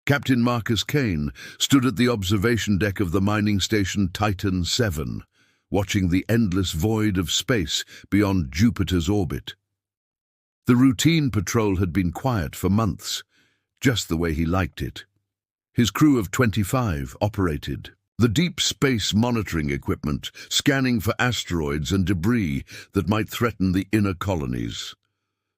Captain Marcus Kane stood at the observation deck of the mining station Titan 7, watching the endless void of space beyond Jupiter's orbit. The routine patrol had been quiet for months, just the way he liked it. His crew of 25 operated the deep space monitoring equipment, scanning for asteroids and debris that might threaten the inner colonies.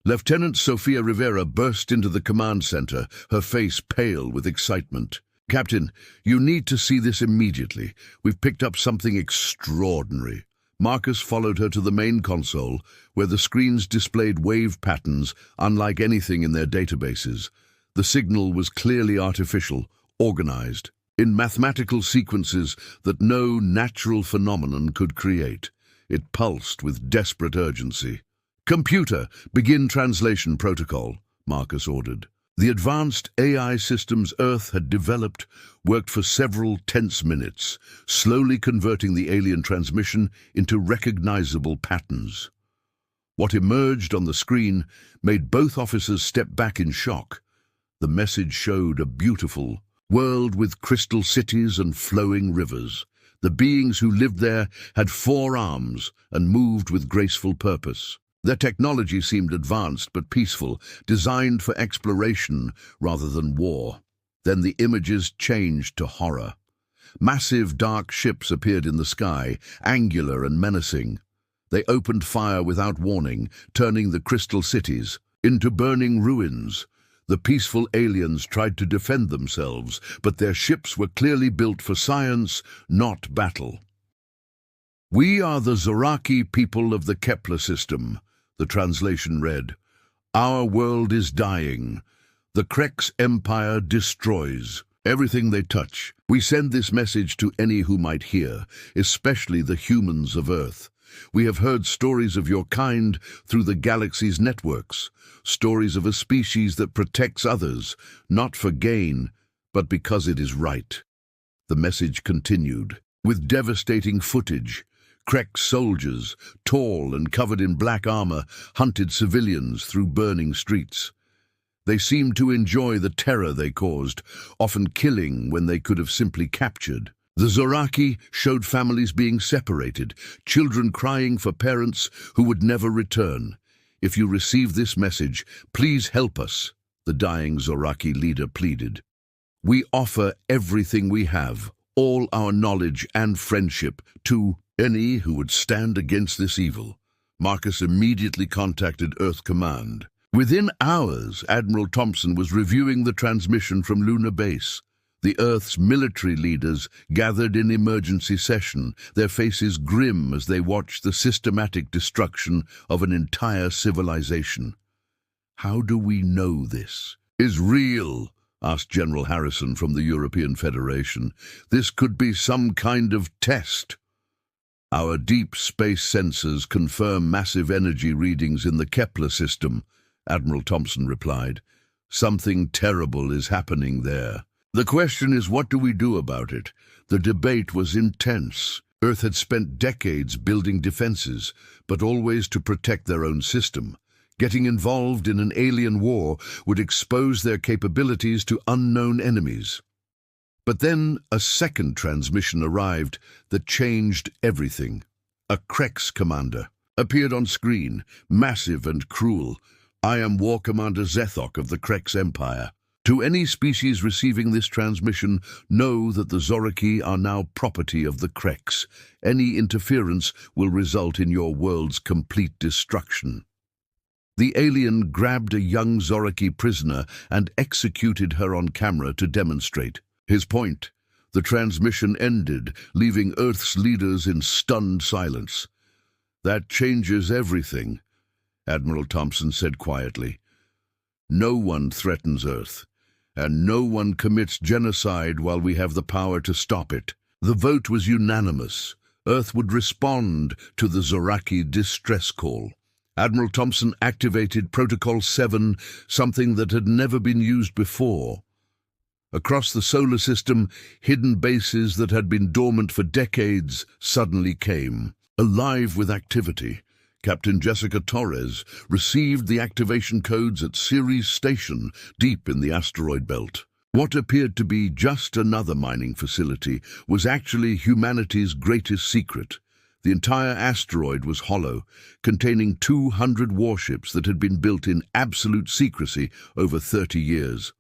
Lieutenant Sofia Rivera burst into the command center, her face pale with excitement. "Captain, you need to see this immediately. We've picked up something extraordinary." Marcus followed her to the main console, where the screens displayed wave patterns unlike anything in their databases. The signal was clearly artificial, organized, in mathematical sequences that no natural phenomenon could create. It pulsed with desperate urgency. "Computer, begin translation protocol," Marcus ordered. The advanced AI systems Earth had developed worked for several tense minutes, slowly converting the alien transmission into recognizable patterns. What emerged on the screen made both officers step back in shock. The message showed a beautiful world with crystal cities and flowing rivers. The beings who lived there had 4 arms and moved with graceful purpose. Their technology seemed advanced but peaceful, designed for exploration rather than war. Then the images changed to horror. Massive dark ships appeared in the sky, angular and menacing. They opened fire without warning, turning the crystal cities into burning ruins. The peaceful aliens tried to defend themselves, but their ships were clearly built for science, not battle. "We are the Zoraki people of the Kepler system," the translation read. "Our world is dying. The Krex Empire destroys everything they touch. We send this message to any who might hear, especially the humans of Earth. We have heard stories of your kind through the galaxy's networks, stories of a species that protects others, not for gain, but because it is right." The message continued, with devastating footage. Krex soldiers, tall and covered in black armor, hunted civilians through burning streets. They seemed to enjoy the terror they caused, often killing when they could have simply captured. The Zoraki showed families being separated, children crying for parents who would never return. "If you receive this message, please help us," the dying Zoraki leader pleaded. "We offer everything we have, all our knowledge and friendship, to any who would stand against this evil." Marcus immediately contacted Earth Command. Within hours, Admiral Thompson was reviewing the transmission from Lunar Base. The Earth's military leaders gathered in emergency session, their faces grim as they watched the systematic destruction of an entire civilization. "How do we know this is real?" asked General Harrison from the European Federation. "This could be some kind of test." "Our deep space sensors confirm massive energy readings in the Kepler system," Admiral Thompson replied. "Something terrible is happening there. The question is, what do we do about it?" The debate was intense. Earth had spent decades building defenses, but always to protect their own system. Getting involved in an alien war would expose their capabilities to unknown enemies. But then a second transmission arrived that changed everything. A Krex commander appeared on screen, massive and cruel. "I am War Commander Zethok of the Krex Empire. To any species receiving this transmission, know that the Zoraki are now property of the Krex. Any interference will result in your world's complete destruction." The alien grabbed a young Zoraki prisoner and executed her on camera to demonstrate his point. The transmission ended, leaving Earth's leaders in stunned silence. "That changes everything," Admiral Thompson said quietly. "No one threatens Earth, and no one commits genocide while we have the power to stop it." The vote was unanimous. Earth would respond to the Zoraki distress call. Admiral Thompson activated Protocol 7, something that had never been used before. Across the solar system, hidden bases that had been dormant for decades suddenly came, alive with activity. Captain Jessica Torres received the activation codes at Ceres Station, deep in the asteroid belt. What appeared to be just another mining facility was actually humanity's greatest secret. The entire asteroid was hollow, containing 200 warships that had been built in absolute secrecy over 30 years.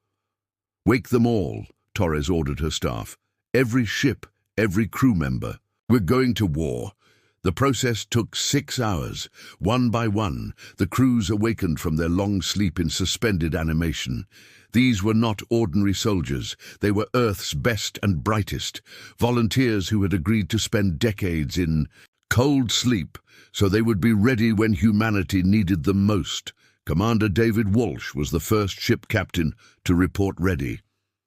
"Wake them all," Torres ordered her staff. "Every ship, every crew member. We're going to war." The process took 6 hours. One by one, the crews awakened from their long sleep in suspended animation. These were not ordinary soldiers. They were Earth's best and brightest, volunteers who had agreed to spend decades in cold sleep so they would be ready when humanity needed them most. Commander David Walsh was the first ship captain to report ready.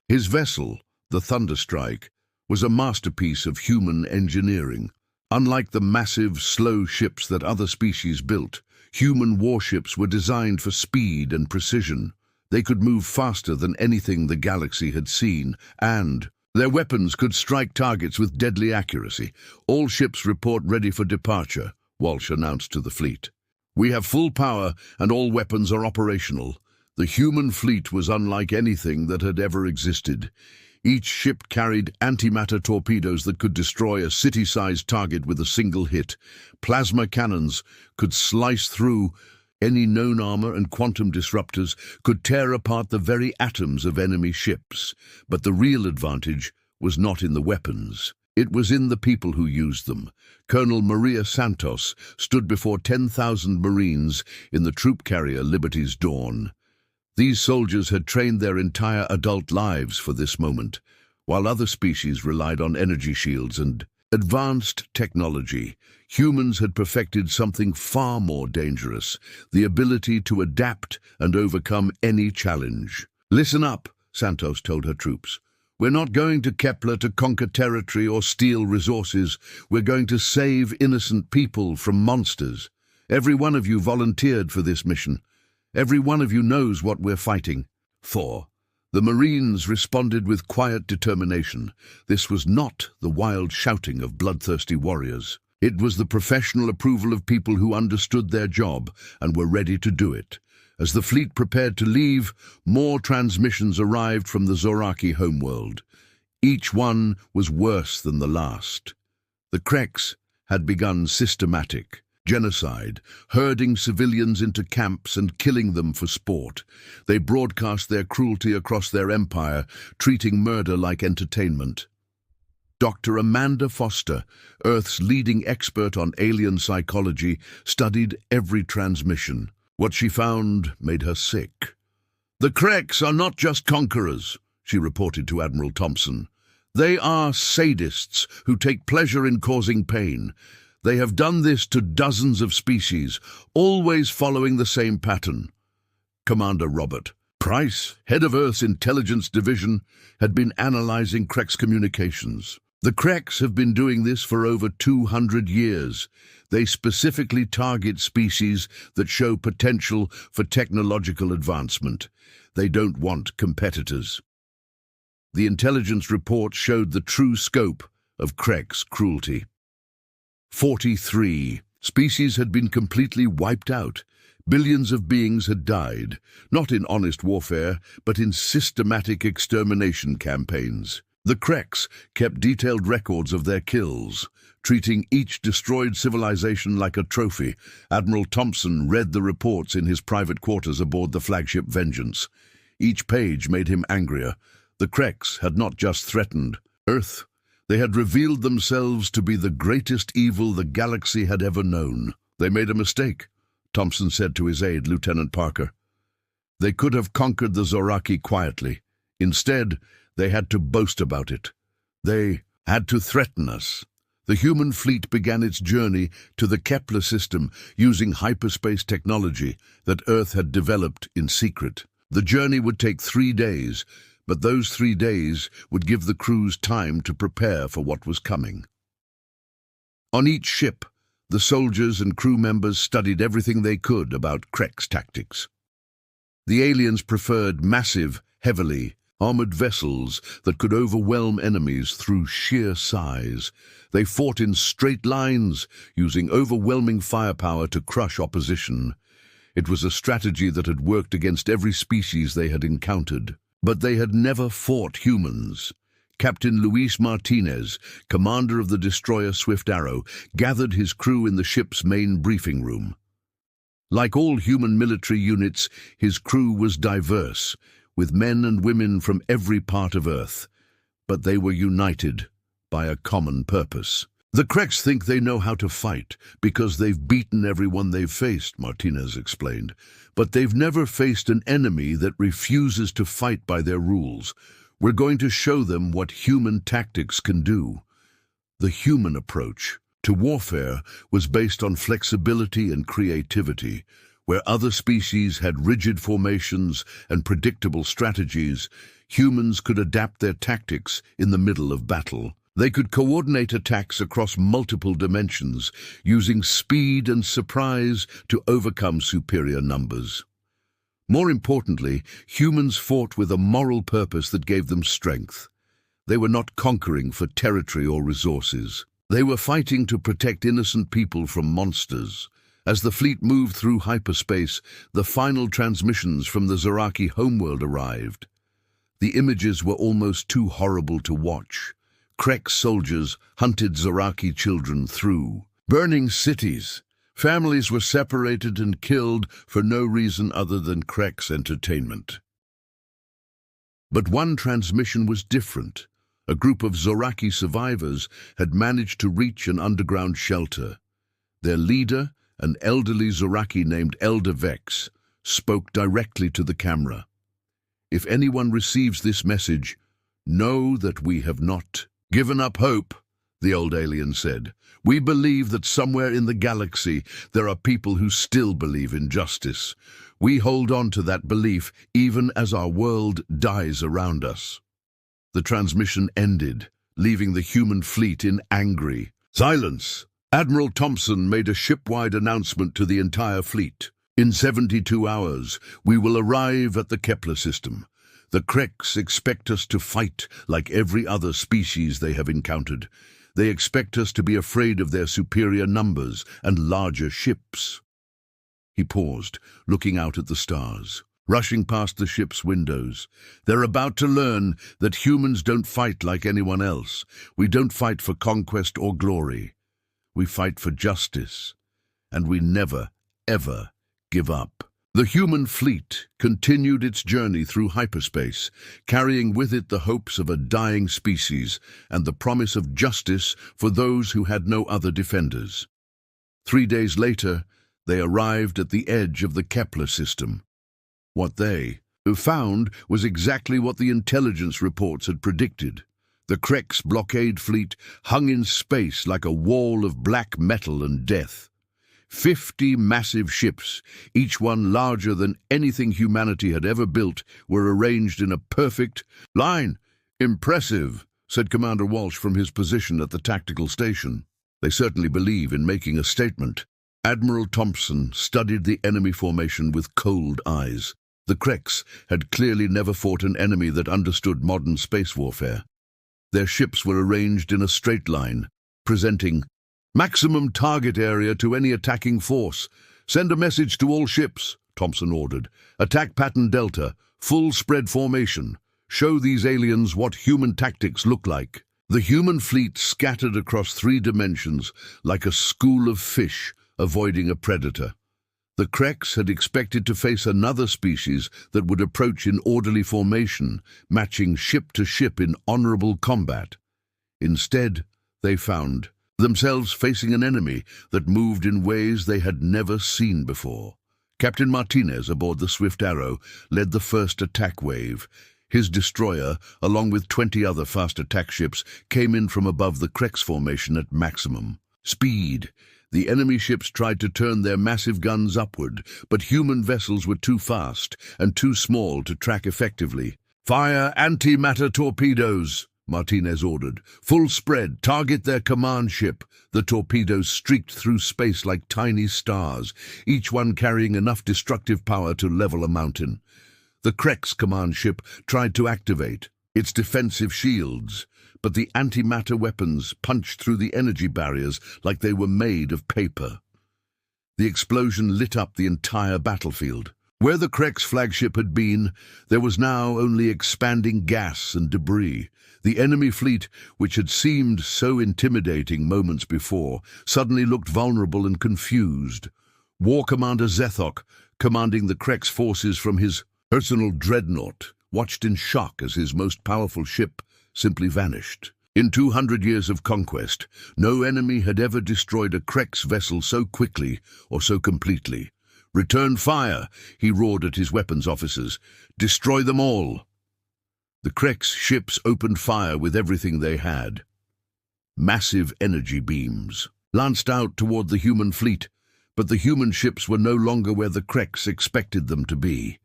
His vessel, the Thunderstrike, was a masterpiece of human engineering. Unlike the massive, slow ships that other species built, human warships were designed for speed and precision. They could move faster than anything the galaxy had seen, and their weapons could strike targets with deadly accuracy. "All ships report ready for departure," Walsh announced to the fleet. "We have full power and all weapons are operational." The human fleet was unlike anything that had ever existed. Each ship carried antimatter torpedoes that could destroy a city-sized target with a single hit. Plasma cannons could slice through any known armor, and quantum disruptors could tear apart the very atoms of enemy ships. But the real advantage was not in the weapons. It was in the people who used them. Colonel Maria Santos stood before 10,000 Marines in the troop carrier Liberty's Dawn. These soldiers had trained their entire adult lives for this moment, while other species relied on energy shields and advanced technology. Humans had perfected something far more dangerous, the ability to adapt and overcome any challenge. "Listen up," Santos told her troops. "We're not going to Kepler to conquer territory or steal resources. We're going to save innocent people from monsters. Every one of you volunteered for this mission. Every one of you knows what we're fighting for." The Marines responded with quiet determination. This was not the wild shouting of bloodthirsty warriors. It was the professional approval of people who understood their job and were ready to do it. As the fleet prepared to leave, more transmissions arrived from the Zoraki homeworld. Each one was worse than the last. The Kreks had begun systematic genocide, herding civilians into camps and killing them for sport. They broadcast their cruelty across their empire, treating murder like entertainment. Dr. Amanda Foster, Earth's leading expert on alien psychology, studied every transmission. What she found made her sick. "The Kreks are not just conquerors," she reported to Admiral Thompson. "They are sadists who take pleasure in causing pain. They have done this to dozens of species, always following the same pattern." Commander Robert Price, head of Earth's Intelligence Division, had been analyzing Kreks communications. "The Kreks have been doing this for over 200 years. They specifically target species that show potential for technological advancement. They don't want competitors." The intelligence report showed the true scope of Kreks' cruelty. 43 species had been completely wiped out. Billions of beings had died, not in honest warfare, but in systematic extermination campaigns. The Kreks kept detailed records of their kills, treating each destroyed civilization like a trophy. Admiral Thompson read the reports in his private quarters aboard the flagship Vengeance. Each page made him angrier. The Kreks had not just threatened Earth, they had revealed themselves to be the greatest evil the galaxy had ever known. "They made a mistake," Thompson said to his aide, Lieutenant Parker. "They could have conquered the Zoraki quietly. Instead, they had to boast about it. They had to threaten us." The human fleet began its journey to the Kepler system using hyperspace technology that Earth had developed in secret. The journey would take 3 days, but those 3 days would give the crews time to prepare for what was coming. On each ship, the soldiers and crew members studied everything they could about Kreks tactics. The aliens preferred massive, heavily armored vessels that could overwhelm enemies through sheer size. They fought in straight lines, using overwhelming firepower to crush opposition. It was a strategy that had worked against every species they had encountered. But they had never fought humans. Captain Luis Martinez, commander of the destroyer Swift Arrow, gathered his crew in the ship's main briefing room. Like all human military units, his crew was diverse, with men and women from every part of Earth. But they were united by a common purpose. The Kreks think they know how to fight because they've beaten everyone they've faced, Martinez explained. But they've never faced an enemy that refuses to fight by their rules. We're going to show them what human tactics can do. The human approach to warfare was based on flexibility and creativity. Where other species had rigid formations and predictable strategies, humans could adapt their tactics in the middle of battle. They could coordinate attacks across multiple dimensions, using speed and surprise to overcome superior numbers. More importantly, humans fought with a moral purpose that gave them strength. They were not conquering for territory or resources. They were fighting to protect innocent people from monsters. As the fleet moved through hyperspace, the final transmissions from the Zaraki homeworld arrived. The images were almost too horrible to watch. Krek soldiers hunted Zaraki children through burning cities. Families were separated and killed for no reason other than Krek's entertainment. But one transmission was different. A group of Zoraki survivors had managed to reach an underground shelter. Their leader, an elderly Zoraki named Elder Vex, spoke directly to the camera. "If anyone receives this message, know that we have not given up hope," the old alien said. "We believe that somewhere in the galaxy there are people who still believe in justice. We hold on to that belief even as our world dies around us." The transmission ended, leaving the human fleet in angry silence. Admiral Thompson made a ship-wide announcement to the entire fleet. "In 72 hours, we will arrive at the Kepler system. The Kreks expect us to fight like every other species they have encountered. They expect us to be afraid of their superior numbers and larger ships." He paused, looking out at the stars, rushing past the ship's windows. "They're about to learn that humans don't fight like anyone else. We don't fight for conquest or glory. We fight for justice, and we never, ever give up." The human fleet continued its journey through hyperspace, carrying with it the hopes of a dying species and the promise of justice for those who had no other defenders. 3 days later, they arrived at the edge of the Kepler system. What they found was exactly what the intelligence reports had predicted. The Krek's blockade fleet hung in space like a wall of black metal and death. 50 massive ships, each one larger than anything humanity had ever built, were arranged in a perfect line. "Impressive," said Commander Walsh from his position at the tactical station. "They certainly believe in making a statement." Admiral Thompson studied the enemy formation with cold eyes. The Kreks had clearly never fought an enemy that understood modern space warfare. Their ships were arranged in a straight line, presenting maximum target area to any attacking force. "Send a message to all ships," Thompson ordered. "Attack pattern Delta, full spread formation. Show these aliens what human tactics look like." The human fleet scattered across 3 dimensions like a school of fish avoiding a predator. The Kreks had expected to face another species that would approach in orderly formation, matching ship to ship in honorable combat. Instead, they found themselves facing an enemy that moved in ways they had never seen before. Captain Martinez, aboard the Swift Arrow, led the first attack wave. His destroyer, along with 20 other fast attack ships, came in from above the Kreks formation at maximum speed. The enemy ships tried to turn their massive guns upward, but human vessels were too fast and too small to track effectively. "Fire antimatter torpedoes," Martinez ordered. "Full spread, target their command ship." The torpedoes streaked through space like tiny stars, each one carrying enough destructive power to level a mountain. The Krek's command ship tried to activate its defensive shields, but the antimatter weapons punched through the energy barriers like they were made of paper. The explosion lit up the entire battlefield. Where the Krek's flagship had been, there was now only expanding gas and debris. The enemy fleet, which had seemed so intimidating moments before, suddenly looked vulnerable and confused. War Commander Zethok, commanding the Krek's forces from his personal dreadnought, watched in shock as his most powerful ship simply vanished. In 200 years of conquest, no enemy had ever destroyed a Krek's vessel so quickly or so completely. "Return fire," he roared at his weapons officers. "Destroy them all." The Krek's ships opened fire with everything they had. Massive energy beams lanced out toward the human fleet, but the human ships were no longer where the Krek's expected them to be.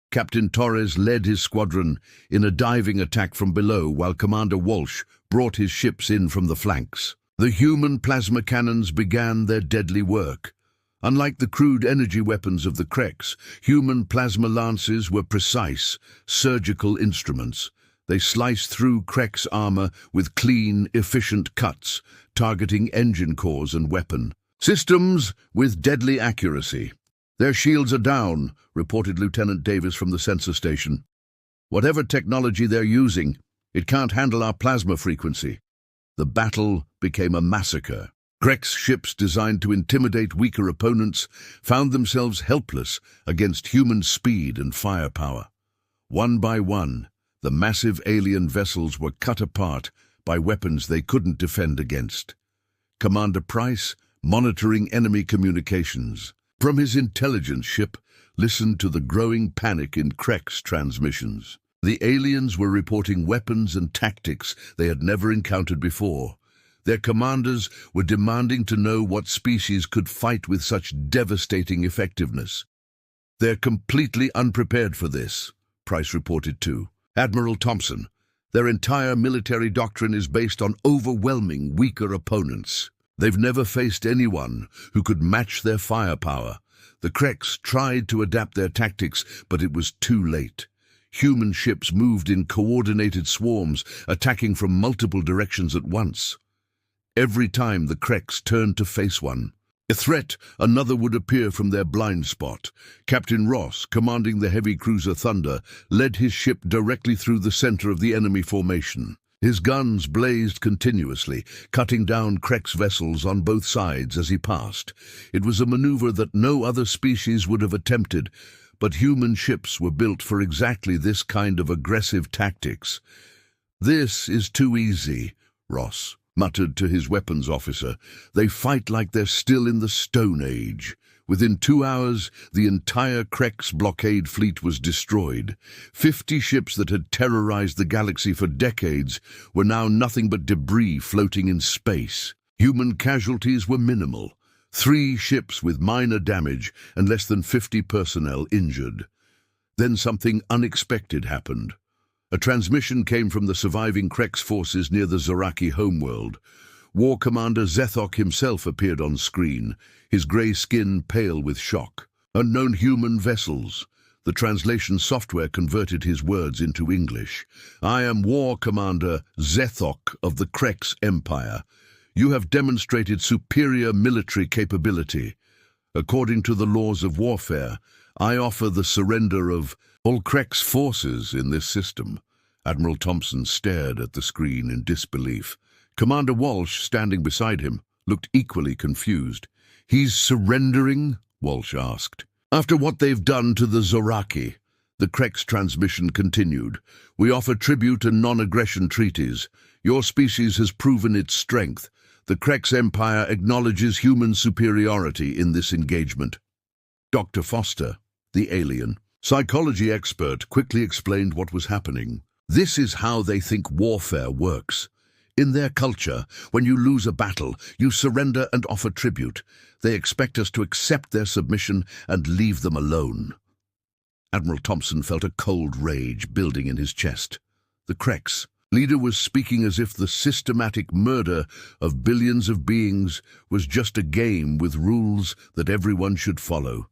Captain Torres led his squadron in a diving attack from below, while Commander Walsh brought his ships in from the flanks. The human plasma cannons began their deadly work. Unlike the crude energy weapons of the Krek's, human plasma lances were precise, surgical instruments. They sliced through Krek's armor with clean, efficient cuts, targeting engine cores and weapon systems with deadly accuracy. "Their shields are down," reported Lieutenant Davis from the sensor station. "Whatever technology they're using, it can't handle our plasma frequency." The battle became a massacre. Krek's ships, designed to intimidate weaker opponents, found themselves helpless against human speed and firepower. One by one, the massive alien vessels were cut apart by weapons they couldn't defend against. Commander Price, monitoring enemy communications from his intelligence ship, listened to the growing panic in Krek's transmissions. The aliens were reporting weapons and tactics they had never encountered before. Their commanders were demanding to know what species could fight with such devastating effectiveness. "They're completely unprepared for this," Price reported too. "Admiral Thompson, their entire military doctrine is based on overwhelming weaker opponents. They've never faced anyone who could match their firepower. The Krek's tried to adapt their tactics, but it was too late. Human ships moved in coordinated swarms, attacking from multiple directions at once. Every time the Krek's turned to face one, a threat, another would appear from their blind spot. Captain Ross, commanding the heavy cruiser Thunder, led his ship directly through the center of the enemy formation. His guns blazed continuously, cutting down Krek's vessels on both sides as he passed. It was a maneuver that no other species would have attempted, but human ships were built for exactly this kind of aggressive tactics. "This is too easy," Ross muttered to his weapons officer. "They fight like they're still in the Stone Age." Within 2 hours, the entire Krek's blockade fleet was destroyed. 50 ships that had terrorized the galaxy for decades were now nothing but debris floating in space. Human casualties were minimal. 3 ships with minor damage and less than 50 personnel injured. Then something unexpected happened. A transmission came from the surviving Krek's forces near the Zoraki homeworld. War Commander Zethok himself appeared on screen, his grey skin pale with shock. "Unknown human vessels." The translation software converted his words into English. "I am War Commander Zethok of the Krek's Empire. You have demonstrated superior military capability. According to the laws of warfare, I offer the surrender of all Krek's forces in this system." Admiral Thompson stared at the screen in disbelief. Commander Walsh, standing beside him, looked equally confused. "He's surrendering?" Walsh asked. "After what they've done to the Zoraki." The Krek's transmission continued. "We offer tribute and non-aggression treaties. Your species has proven its strength. The Krek's Empire acknowledges human superiority in this engagement." Dr. Foster, the alien psychology expert, quickly explained what was happening. "This is how they think warfare works. In their culture, when you lose a battle, you surrender and offer tribute. They expect us to accept their submission and leave them alone." Admiral Thompson felt a cold rage building in his chest. The Krek's leader was speaking as if the systematic murder of billions of beings was just a game with rules that everyone should follow.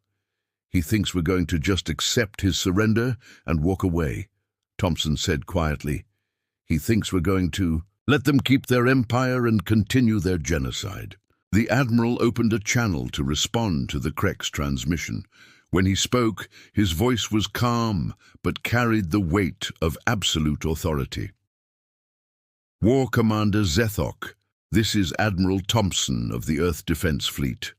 "He thinks we're going to just accept his surrender and walk away," Thompson said quietly. "He thinks we're going to let them keep their empire and continue their genocide." The Admiral opened a channel to respond to the Krek's transmission. When he spoke, his voice was calm, but carried the weight of absolute authority. War Commander Zethok, this is Admiral Thompson of the Earth Defense Fleet.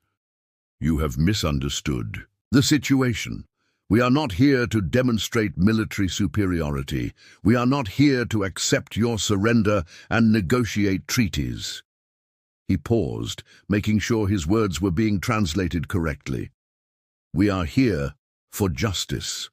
You have misunderstood the situation. We are not here to demonstrate military superiority. We are not here to accept your surrender and negotiate treaties. He paused, making sure his words were being translated correctly. We are here for justice.